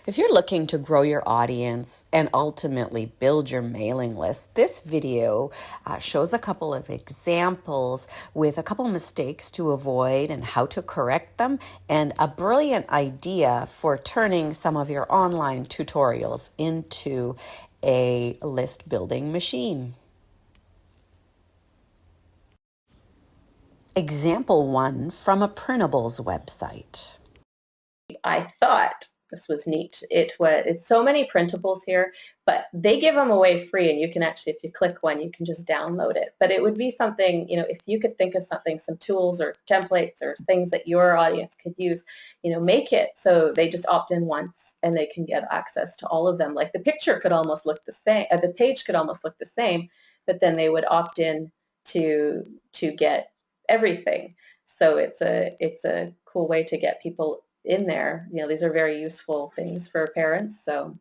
If you're looking to grow your audience and ultimately build your mailing list, this video shows a couple of examples with a couple mistakes to avoid and how to correct them, and a brilliant idea for turning some of your online tutorials into a list building machine. Example 1 from a printables website. I thought this was neat. It's so many printables here, but they give them away free, and you can actually, if you click one, you can just download it. But it would be something, if you could think of something, some tools or templates or things that your audience could use, make it so they just opt in once and they can get access to all of them. Like the picture could almost look the same, the page could almost look the same, but then they would opt in to get everything. So it's a cool way to get people in there. These are very useful things for parents. So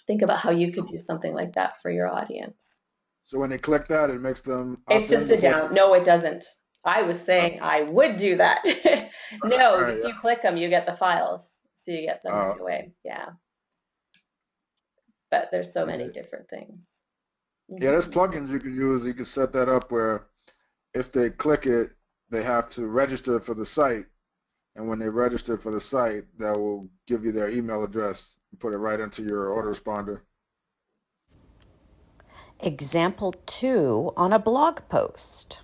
think about how you could do something like that for your audience. So when they click that, it makes them It's opt in just a before. down. No, it doesn't. I was saying I would do that. No, Right, if you yeah. click them, you get the files. So you get them right away. Yeah. But there's so many different things. Yeah, there's plugins you can use. You can set that up where if they click it, they have to register for the site. And when they register for the site, that will give you their email address and put it right into your autoresponder. Example 2 on a blog post.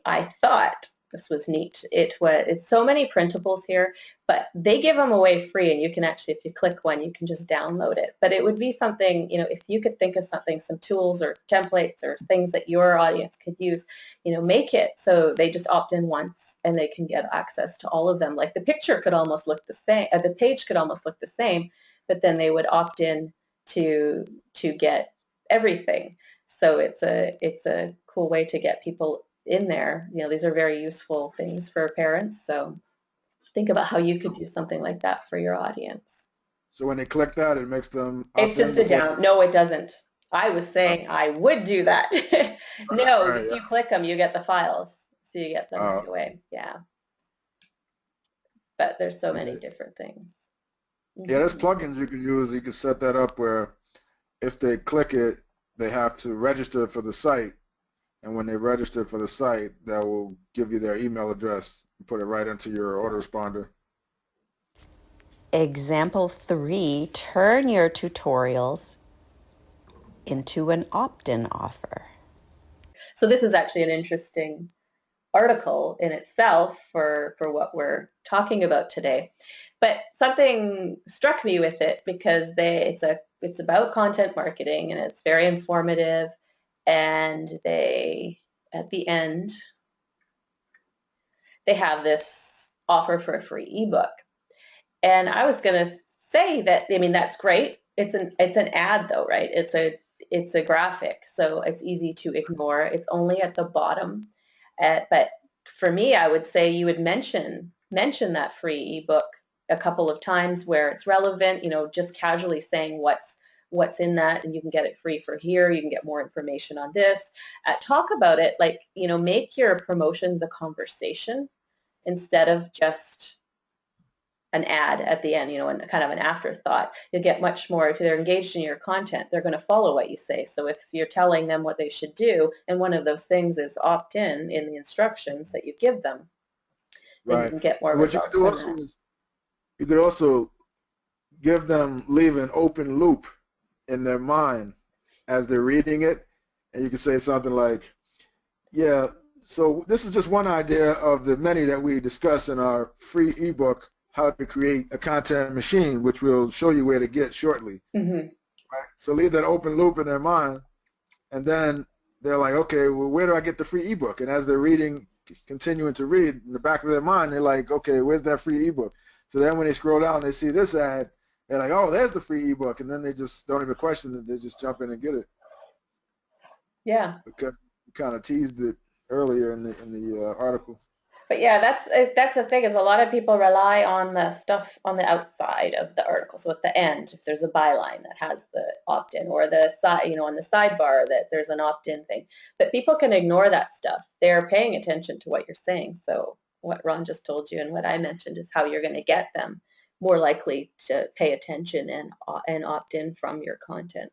I thought this was neat. It's so many printables here, but they give them away free, and you can actually, if you click one, you can just download it. But it would be something, if you could think of something, some tools or templates or things that your audience could use, make it so they just opt in once and they can get access to all of them. Like the picture could almost look the same, the page could almost look the same, but then they would opt in to get everything. So it's a cool way to get people in there. These are very useful things for parents. So think about how you could do something like that for your audience. So when they click that, it makes them It's opt in just a before. down. No, it doesn't. I was saying I would do that. No, Right, if yeah. you click them, you get the files. So you get them right away. Yeah. But there's so many different things. Yeah, there's plugins you can use. You can set that up where if they click it, they have to register for the site. And when they register for the site, that will give you their email address and put it right into your autoresponder. Example 3, turn your tutorials into an opt-in offer. So this is actually an interesting article in itself for what we're talking about today. But something struck me with it because it's about content marketing, and it's very informative, and they at the end they have this offer for a free ebook. And I was going to say that, that's great. It's an ad though, right? It's a graphic, so it's easy to ignore. It's only at the bottom. But for me, I would say you would mention that free ebook a couple of times where it's relevant, just casually saying what's in that, and you can get it free for here. You can get more information on this. Talk about it, like, make your promotions a conversation instead of just an ad at the end, and kind of an afterthought. You'll get much more if they're engaged in your content. They're going to follow what you say. So if you're telling them what they should do, and one of those things is opt in the instructions that you give them, then you Right. can get more What you could results do from also that. is you could also leave an open loop in their mind as they're reading it, and you can say something like, yeah, so this is just one idea of the many that we discuss in our free ebook, How to Create a Content Machine, which we'll show you where to get shortly. Mm-hmm. Right? So leave that open loop in their mind, and then they're like, okay, well, where do I get the free ebook? And as they're reading, continuing to read, in the back of their mind, they're like, okay, where's that free ebook? So then when they scroll down, they see this ad, they're like, oh, there's the free ebook, and then they just don't even question it. They just jump in and get it. Yeah. Because you kind of teased it earlier in the article. But yeah, that's the thing, is a lot of people rely on the stuff on the outside of the article. So at the end, if there's a byline that has the opt-in, or the side, on the sidebar that there's an opt-in thing, but people can ignore that stuff. They're paying attention to what you're saying. So what Ron just told you and what I mentioned is how you're going to get them. more likely to pay attention and opt in from your content.